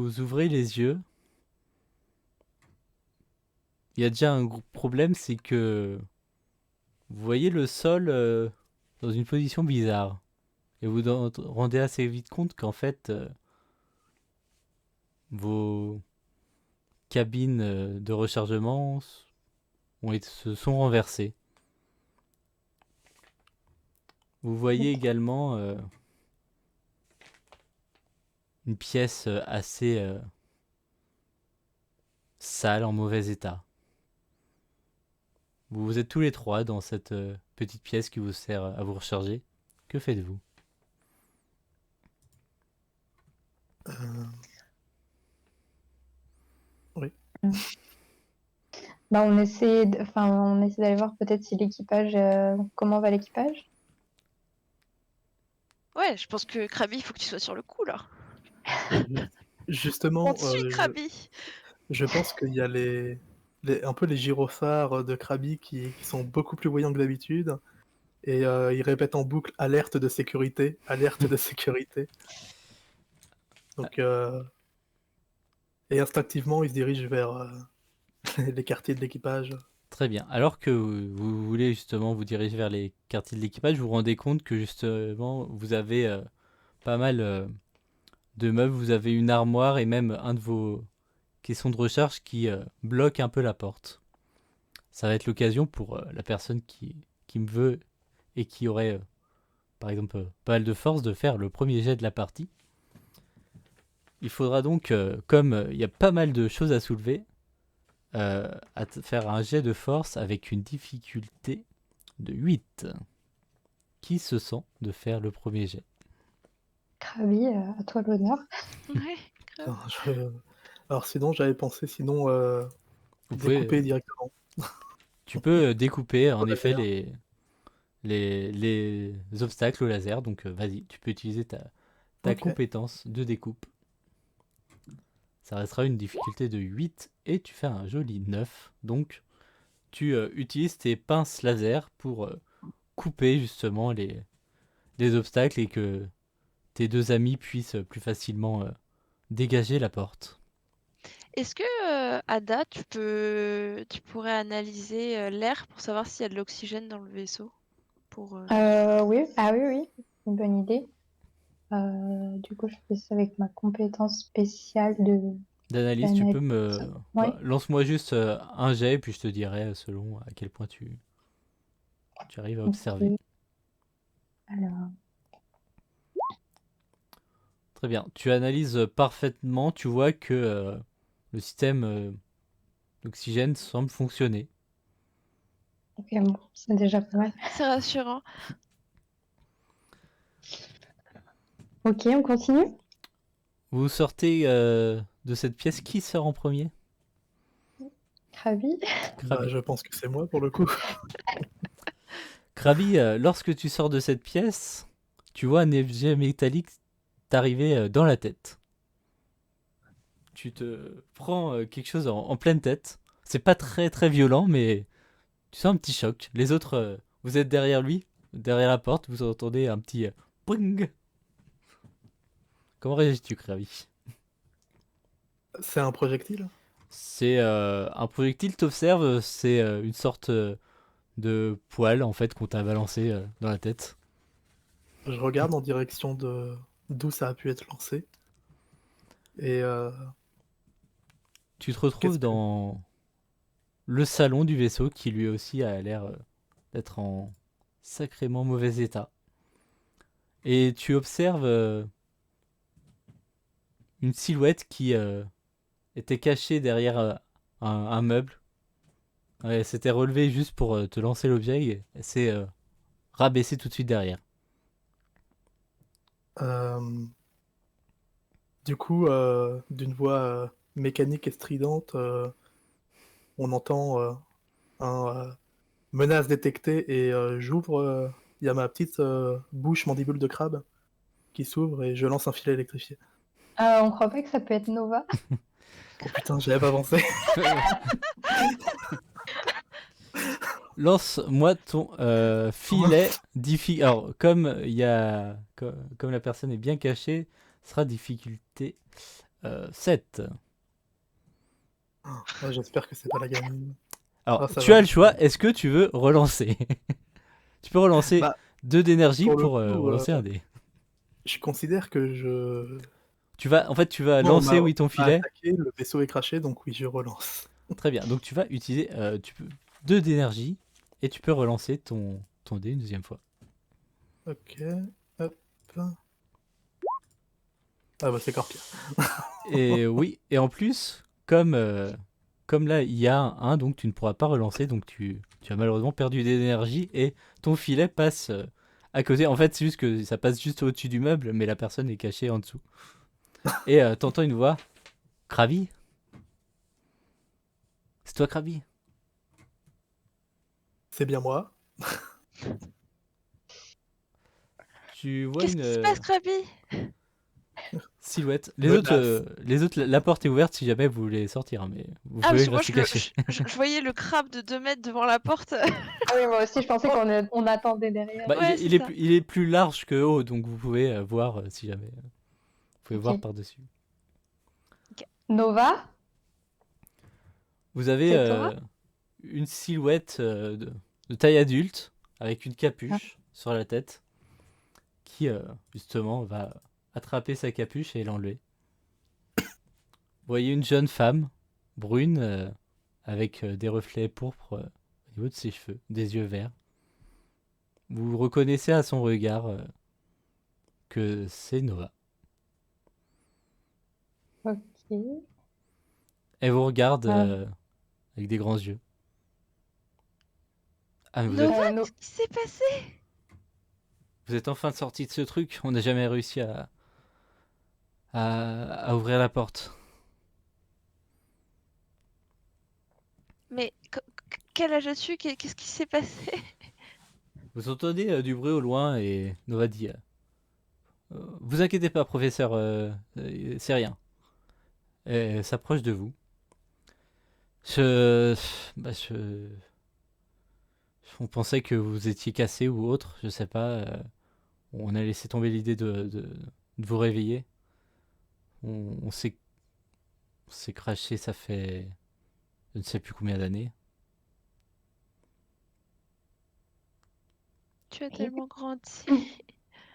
vous ouvrez les yeux, il y a déjà un gros problème, c'est que vous voyez le sol dans une position bizarre. Et vous rendez assez vite compte qu'en fait, vos cabines de rechargement se sont renversées. Vous voyez également une pièce assez sale, en mauvais état. Vous êtes tous les trois dans cette petite pièce qui vous sert à vous recharger. Que faites-vous? Euh, oui. Bah, on essaie d'aller voir peut-être si l'équipage, comment va l'équipage. Ouais, je pense que Krabi, il faut que tu sois sur le coup, là. Justement, On te suit, Krabi. je pense qu'il y a un peu les gyrophares de Krabi qui sont beaucoup plus voyants que d'habitude. Et ils répètent en boucle alerte de sécurité, alerte de sécurité. Donc, et instinctivement, ils se dirigent vers les quartiers de l'équipage. Très bien. Alors que vous voulez justement vous diriger vers les quartiers de l'équipage, vous vous rendez compte que justement vous avez pas mal de meubles, vous avez une armoire et même un de vos caissons de recharge qui bloque un peu la porte. Ça va être l'occasion pour la personne qui me veut et qui aurait par exemple pas mal de force de faire le premier jet de la partie. Il faudra donc, comme il y a pas mal de choses à soulever, faire un jet de force avec une difficulté de 8. Qui se sent de faire le premier jet? Krabi, à toi l'honneur. Ouais, grave. Alors sinon, j'avais pensé Vous pouvez, découper directement. tu peux découper en Au effet laser. les obstacles au laser. Donc vas-y, tu peux utiliser ta Ok. compétence de découpe. Ça restera une difficulté de 8 et tu fais un joli 9. Donc tu utilises tes pinces laser pour couper justement les obstacles et que tes deux amis puissent plus facilement dégager la porte. Est-ce que, Ada, tu pourrais analyser l'air pour savoir s'il y a de l'oxygène dans le vaisseau? Oui, oui, une bonne idée. Du coup, je fais ça avec ma compétence spéciale D'analyse, tu peux d'analyse. Ouais. lance-moi juste un jet, puis je te dirai selon à quel point tu arrives à observer. Ok. Alors, Très bien. Tu analyses parfaitement. Tu vois que le système d'oxygène semble fonctionner. ok, bon, c'est déjà pas mal. C'est rassurant. Ok, on continue. Vous sortez de cette pièce. Qui sort en premier? Krabi. Krabi. Je pense que c'est moi pour le coup. Krabi, lorsque tu sors de cette pièce, tu vois un objet métallique t'arriver dans la tête. Tu te prends quelque chose en pleine tête. C'est pas très très violent, mais tu sens un petit choc. Les autres, vous êtes derrière lui, derrière la porte, vous entendez un petit ping. Comment réagis-tu, Krabi? C'est un projectile? C'est un projectile, t'observe, c'est une sorte de poil en fait qu'on t'a balancé dans la tête. Je regarde en direction de d'où ça a pu être lancé. Et Tu te retrouves qu'est-ce que... dans le salon du vaisseau qui lui aussi a l'air d'être en sacrément mauvais état. Et tu observes une silhouette qui était cachée derrière un meuble. Elle s'était relevée juste pour te lancer l'objet et elle s'est rabaissée tout de suite derrière. Euh, Du coup, d'une voix mécanique et stridente, on entend un menace détectée et j'ouvre. Il y a ma petite bouche mandibule de crabe qui s'ouvre et je lance un filet électrifié. On croit pas que ça peut être Nova. Oh putain, j'y avais pas pensé. Lance-moi ton filet difficile. Alors, comme la personne est bien cachée, ce sera difficulté 7. Ouais, j'espère que c'est pas la gamine. Alors, Ah, ça tu va. as le choix. Est-ce que tu veux relancer? Tu peux relancer Bah, 2 d'énergie pour le pour coup, relancer un dé. je considère que je... Tu vas Moi, lancer, oui, ton on m'a filet. attaqué, le vaisseau est craché, donc oui, je relance. Très bien. Donc, tu vas utiliser 2 d'énergie et tu peux relancer ton dé une deuxième fois. Ok, hop. Ah bah c'est encore pire. Et oui, et en plus, comme là, il y a un 1, donc tu ne pourras pas relancer. Donc, tu as malheureusement perdu d'énergie et ton filet passe à côté. En fait, c'est juste que ça passe juste au-dessus du meuble, mais la personne est cachée en dessous. Et t'entends une voix. Krabi? C'est toi, Krabi? C'est bien moi. Tu vois Qu'est-ce une qui se passe, Krabi? silhouette. Menace. Les autres, la porte est ouverte si jamais vous voulez sortir, hein, mais vous Ah, parce pouvez que moi, rester caché. je voyais le crabe de 2 mètres devant la porte. Ah oui, moi aussi, je pensais qu'on attendait derrière. Bah, Ouais, c'est ça. il est plus large que haut, donc vous pouvez voir si jamais. Vous pouvez voir Ok. par-dessus. Nova, Vous avez c'est toi? une silhouette de taille adulte avec une Ah, capuche sur la tête qui, justement, va attraper sa capuche et l'enlever. Vous voyez une jeune femme brune avec des reflets pourpres au niveau de ses cheveux, des yeux verts. Vous reconnaissez à son regard que c'est Nova. ok. Elle vous regarde Euh, avec des grands yeux. Ah, mais Nova, No- qu'est-ce qui s'est passé? vous êtes enfin sorti de ce truc. On n'a jamais réussi à ouvrir la porte. Mais quel âge as-tu? Qu'est-ce qui s'est passé? Vous entendez du bruit au loin et Nova dit vous inquiétez pas, professeur, c'est rien. Et elle s'approche de vous. Je, bah, on pensait que vous étiez cassé ou autre, je sais pas. On a laissé tomber l'idée de vous réveiller. On s'est craché, ça fait je ne sais plus combien d'années. Tu as Et... tellement grandi.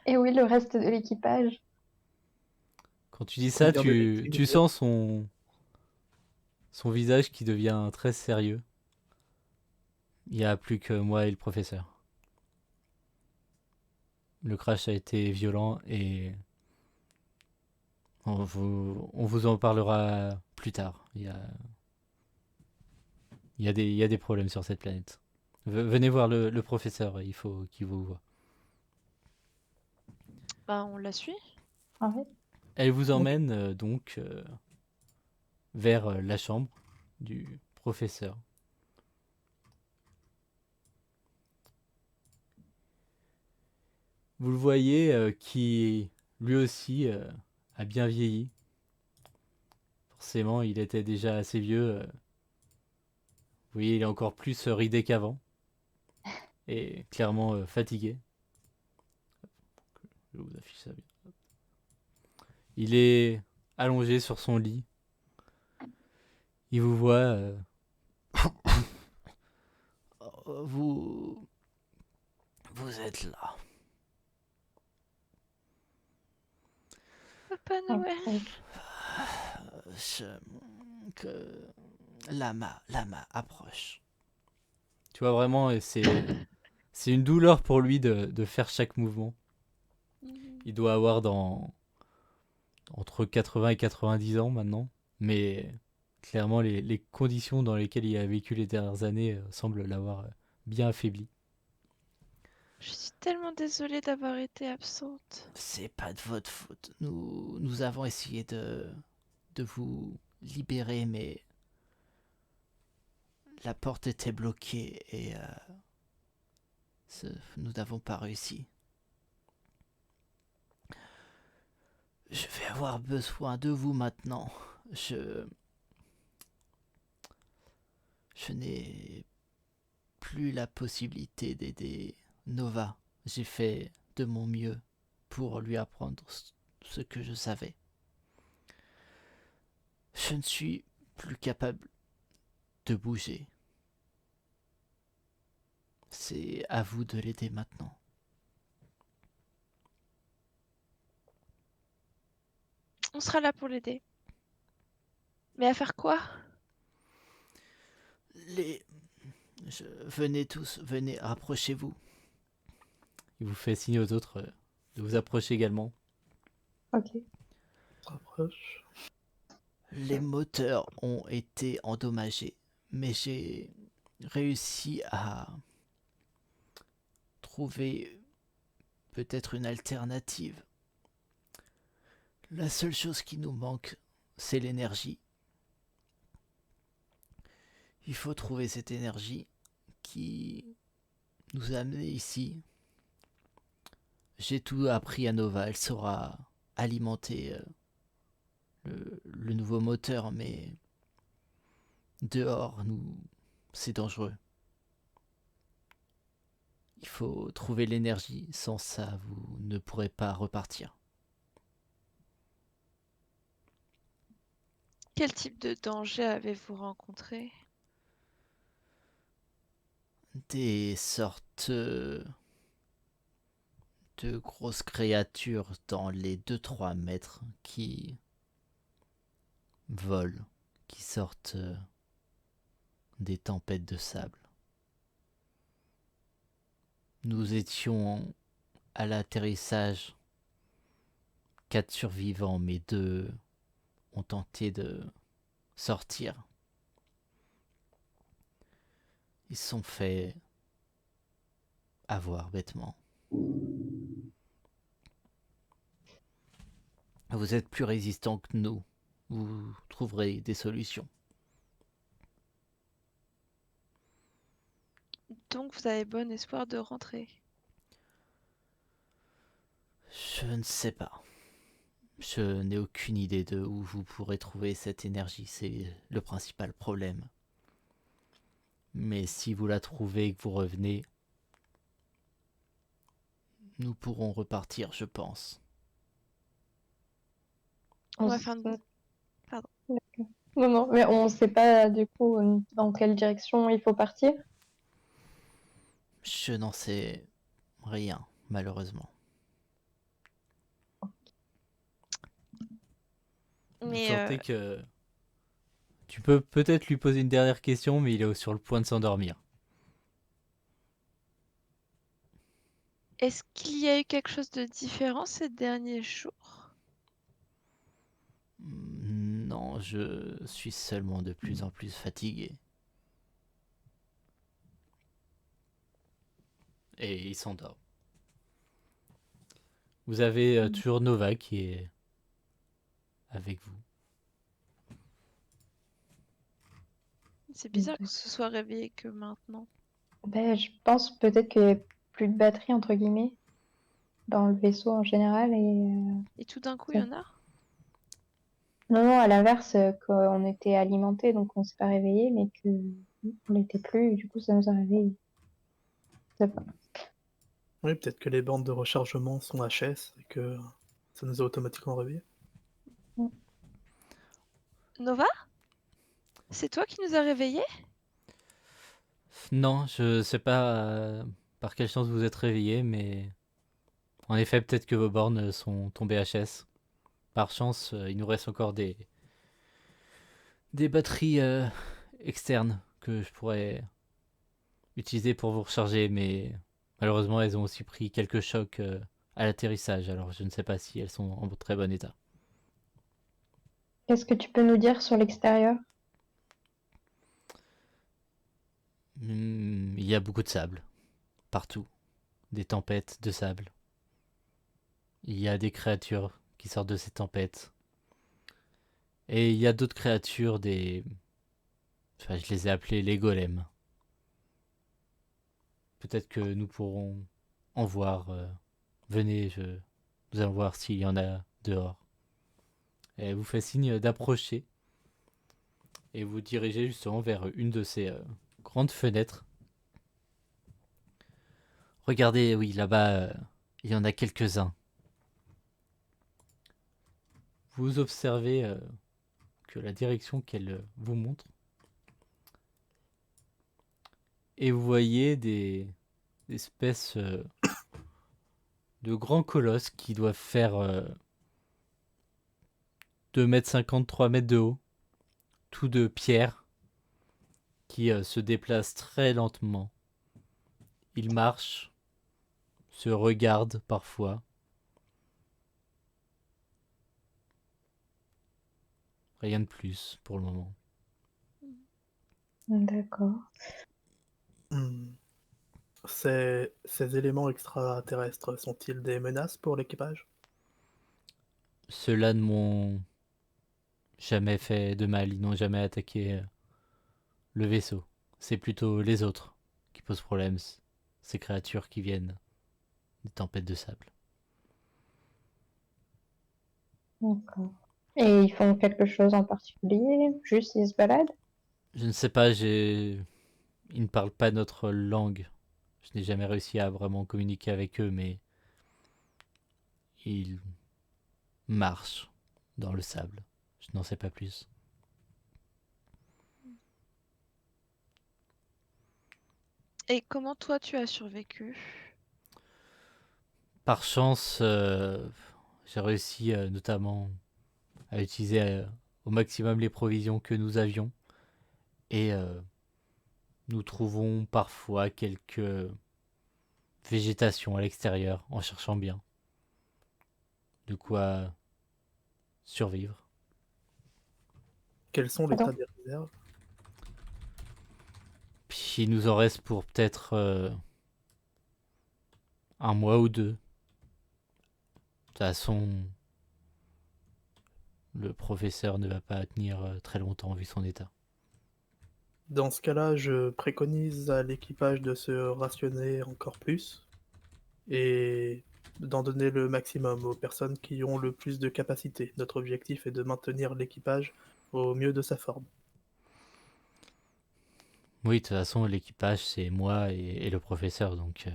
et oui, le reste de l'équipage. Quand tu dis ça, Combien d'électriques tu d'ailleurs? sens son visage qui devient très sérieux. Il n'y a plus que moi et le professeur. Le crash a été violent et on vous en parlera plus tard. Il y a des problèmes sur cette planète. Venez voir le professeur, il faut qu'il vous voie. Bah, on la suit. Ah ouais. Elle vous emmène donc vers la chambre du professeur. Vous le voyez qui lui aussi a bien vieilli. Forcément, il était déjà assez vieux. Vous voyez, il est encore plus ridé qu'avant et clairement fatigué. Je vous affiche ça bien. Il est allongé sur son lit. Il vous voit. Vous, vous êtes là. Papa Noël. Ok. Je- que Lama approche. Tu vois vraiment, et c'est une douleur pour lui de faire chaque mouvement. Il doit avoir entre 80 et 90 ans maintenant, mais clairement les conditions dans lesquelles il a vécu les dernières années semblent l'avoir bien affaibli. Je suis tellement désolée d'avoir été absente. C'est pas de votre faute. Nous avons essayé de vous libérer, mais la porte était bloquée et nous n'avons pas réussi. Je vais avoir besoin de vous maintenant. Je n'ai plus la possibilité d'aider Nova. J'ai fait de mon mieux pour lui apprendre ce que je savais. Je ne suis plus capable de bouger. C'est à vous de l'aider maintenant. On sera là pour l'aider. Mais à faire quoi? Venez tous, venez, rapprochez-vous. Il vous fait signe aux autres de vous approcher également. Ok. Rapproche. Les moteurs ont été endommagés, mais j'ai réussi à trouver peut-être une alternative. La seule chose qui nous manque, c'est l'énergie. Il faut trouver cette énergie qui nous a amenés ici. J'ai tout appris à Nova, elle saura alimenter le nouveau moteur, mais dehors, c'est dangereux. Il faut trouver l'énergie, sans ça, vous ne pourrez pas repartir. Quel type de danger avez-vous rencontré? Des sortes de grosses créatures dans les 2-3 mètres qui volent, qui sortent des tempêtes de sable. Nous étions à l'atterrissage 4 survivants, mais 2 ont tenté de sortir. Ils se sont fait avoir bêtement. Vous êtes plus résistants que nous. Vous trouverez des solutions. Donc vous avez bon espoir de rentrer. Je ne sais pas. Je n'ai aucune idée de où vous pourrez trouver cette énergie. C'est le principal problème. Mais si vous la trouvez et que vous revenez, nous pourrons repartir, je pense. On On va s- faire une... Pardon. Non, non, mais on sait pas du coup dans quelle direction il faut partir. Je n'en sais rien, malheureusement. Vous Mais sentez que tu peux peut-être lui poser une dernière question, mais il est sur le point de s'endormir. est-ce qu'il y a eu quelque chose de différent ces derniers jours? Non, je suis seulement de plus en plus fatigué. Et il s'endort. Vous avez toujours Nova qui est avec vous. C'est bizarre que ce soit réveillé que maintenant. Ben, je pense peut-être qu'il y a plus de batterie entre guillemets dans le vaisseau en général Et tout d'un coup, il y en a? non, non, à l'inverse, qu'on était alimenté, donc on s'est pas réveillé, mais que on l'était plus, et du coup, ça nous a réveillés. Je sais pas. Oui, peut-être que les bandes de rechargement sont HS et que ça nous a automatiquement réveillés. Nova? C'est toi qui nous as réveillés? Non, je sais pas par quelle chance vous êtes réveillé, mais en effet, peut-être que vos bornes sont tombées HS. Par chance, il nous reste encore des batteries externes que je pourrais utiliser pour vous recharger, mais malheureusement, elles ont aussi pris quelques chocs à l'atterrissage, alors je ne sais pas si elles sont en très bon état. Qu'est-ce que tu peux nous dire sur l'extérieur? Il y a beaucoup de sable, partout. Des tempêtes de sable. Il y a des créatures qui sortent de ces tempêtes. Et il y a d'autres créatures, enfin, je les ai appelées les golems. Peut-être que nous pourrons en voir. Venez, nous allons voir s'il y en a dehors. Et elle vous fait signe d'approcher. Et vous dirigez justement vers une de ces grandes fenêtres. Regardez, oui, là-bas, il y en a quelques-uns. Vous observez la direction qu'elle vous montre. Et vous voyez des espèces de grands colosses qui doivent faire 2,50 m, 3 mètres de haut, tout de pierre, qui se déplacent très lentement. Ils marchent, se regardent parfois. Rien de plus pour le moment. D'accord. Hmm. Ces éléments extraterrestres sont-ils des menaces pour l'équipage? Ceux-là ne m'ont jamais fait de mal, ils n'ont jamais attaqué le vaisseau. C'est plutôt les autres qui posent problème, ces créatures qui viennent des tempêtes de sable. D'accord. Et ils font quelque chose en particulier? Juste ils se baladent? Je ne sais pas, ils ne parlent pas notre langue. Je n'ai jamais réussi à vraiment communiquer avec eux, mais ils marchent dans le sable. Je n'en sais pas plus. Et comment toi tu as survécu? Par chance, j'ai réussi notamment à utiliser au maximum les provisions que nous avions. Et nous trouvons parfois quelques végétations à l'extérieur en cherchant bien. De quoi survivre. Quels sont l'état Attends. des réserves? Puis il nous en reste pour peut-être un mois ou deux. De toute façon, le professeur ne va pas tenir très longtemps vu son état. Dans ce cas-là, je préconise à l'équipage de se rationner encore plus et d'en donner le maximum aux personnes qui ont le plus de capacité. Notre objectif est de maintenir l'équipage au mieux de sa forme. Oui, de toute façon, l'équipage, c'est moi et le professeur, donc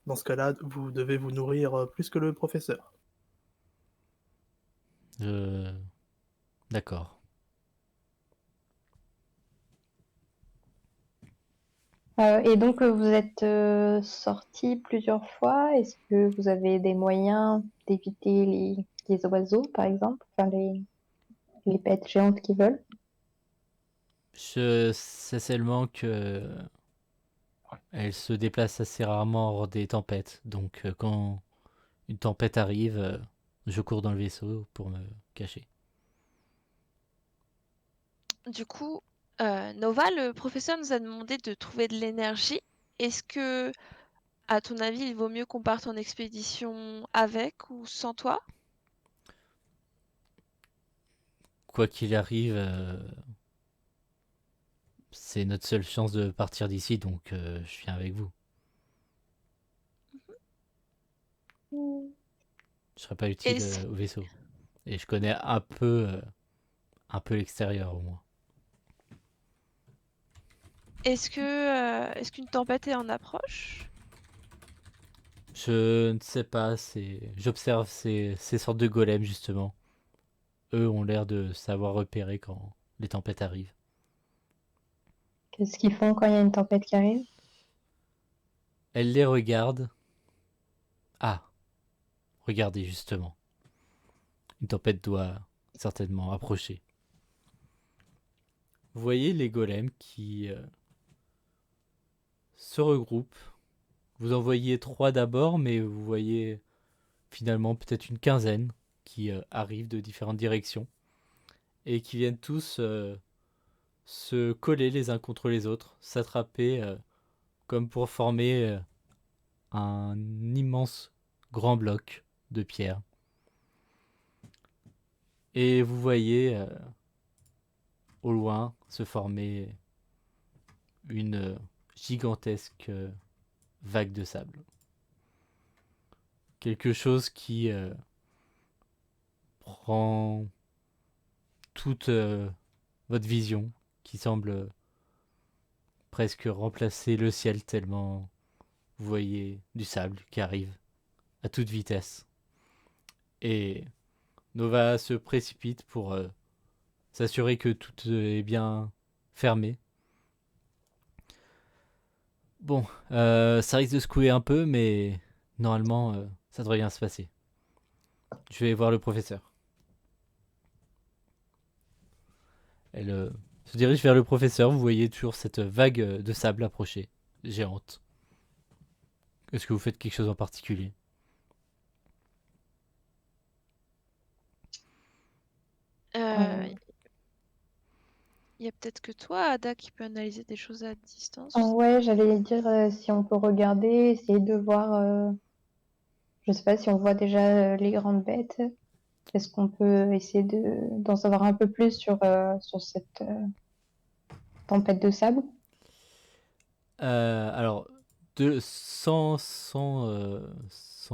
Dans ce cas-là, vous devez vous nourrir plus que le professeur. je... D'accord. Et donc vous êtes sortis plusieurs fois. Est-ce que vous avez des moyens d'éviter les oiseaux, par exemple, enfin les bêtes géantes qui volent? Je sais seulement que elle se déplace assez rarement hors des tempêtes, donc quand une tempête arrive, je cours dans le vaisseau pour me cacher. Du coup, Nova, le professeur nous a demandé de trouver de l'énergie. Est-ce que, à ton avis, il vaut mieux qu'on parte en expédition avec ou sans toi? Quoi qu'il arrive, c'est notre seule chance de partir d'ici, donc je viens avec vous. Je serai pas utile Est-ce au vaisseau. Et je connais un peu l'extérieur au moins. est-ce qu'une tempête est en approche? Je ne sais pas, j'observe ces sortes de golems justement. Eux ont l'air de savoir repérer quand les tempêtes arrivent. Qu'est-ce qu'ils font quand il y a une tempête qui arrive? Elle les regarde. Ah, regardez justement. Une tempête doit certainement approcher. Vous voyez les golems qui se regroupent. Vous en voyez 3 d'abord, mais vous voyez finalement peut-être une quinzaine qui arrivent de différentes directions et qui viennent tous se coller les uns contre les autres, s'attraper comme pour former un immense grand bloc de pierre. Et vous voyez au loin se former une gigantesque vague de sable. Quelque chose qui prend toute votre vision, qui semble presque remplacer le ciel tellement vous voyez du sable qui arrive à toute vitesse. Et Nova se précipite pour s'assurer que tout est bien fermé. Bon, ça risque de secouer un peu, mais normalement, ça devrait bien se passer. Je vais voir le professeur. Elle se dirige vers le professeur. Vous voyez toujours cette vague de sable approcher, géante. Est-ce que vous faites quelque chose en particulier? Il y a peut-être que toi, Ada, qui peut analyser des choses à distance. Ouais, j'allais dire si on peut regarder, essayer de voir. Je sais pas si on voit déjà les grandes bêtes. Est-ce qu'on peut essayer d'en savoir un peu plus sur cette tempête de sable? Alors, sans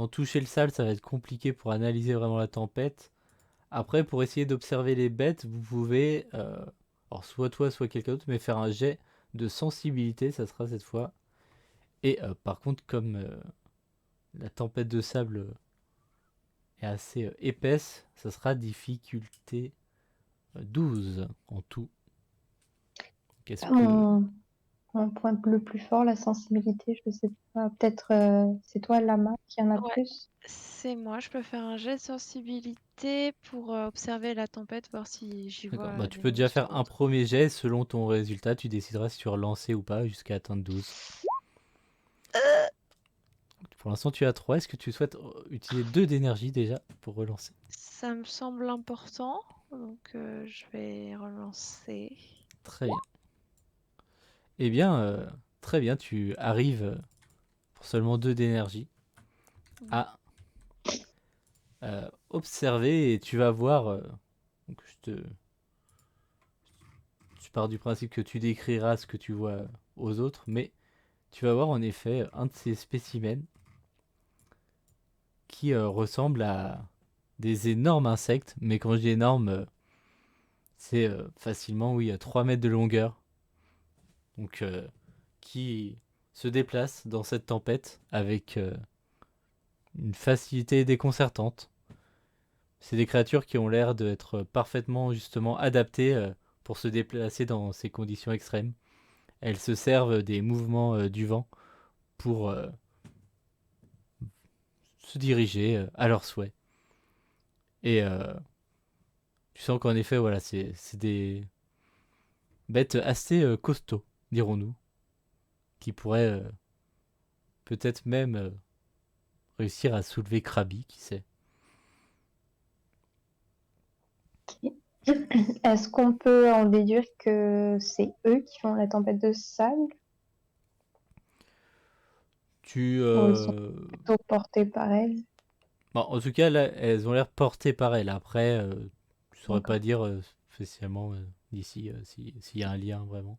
toucher le sable, ça va être compliqué pour analyser vraiment la tempête. Après, pour essayer d'observer les bêtes, vous pouvez, alors soit toi, soit quelqu'un d'autre, mais faire un jet de sensibilité, ça sera cette fois. Et par contre, comme la tempête de sable est assez épaisse, ça sera difficulté 12 en tout. Qu'est-ce que... Mon point le plus fort, la sensibilité, je sais pas. Peut-être c'est toi, Lama, qui en a Ouais. plus. C'est moi, je peux faire un jet de sensibilité pour observer la tempête, voir si j'y D'accord, vois bah, tu des peux déjà monstres faire ou un autre. premier jet, selon ton résultat, tu décideras si tu relancer ou pas jusqu'à atteindre 12. Pour l'instant, tu as 3. Est-ce que tu souhaites utiliser 2 d'énergie déjà pour relancer? Ça me semble important, donc je vais relancer. Très bien. Eh bien, très bien, tu arrives pour seulement 2 d'énergie à observer et tu vas voir. Donc tu pars du principe que tu décriras ce que tu vois aux autres, mais tu vas voir en effet un de ces spécimens qui ressemble à des énormes insectes, mais quand je dis énorme, c'est facilement, oui, à 3 mètres de longueur. Donc, qui se déplace dans cette tempête avec une facilité déconcertante. C'est des créatures qui ont l'air d'être parfaitement justement adaptées pour se déplacer dans ces conditions extrêmes. Elles se servent des mouvements du vent pour se diriger à leur souhait. Et tu sens qu'en effet, voilà, c'est des bêtes assez costauds, dirons-nous, qui pourraient peut-être même réussir à soulever Krabi, qui sait. Est-ce qu'on peut en déduire que c'est eux qui font la tempête de sable Tu, ou ils sont plutôt portés par elle? bon, en tout cas, là, elles ont l'air portées par elle. Après, je saurais pas D'accord. dire spécialement d'ici s'il y a un lien vraiment.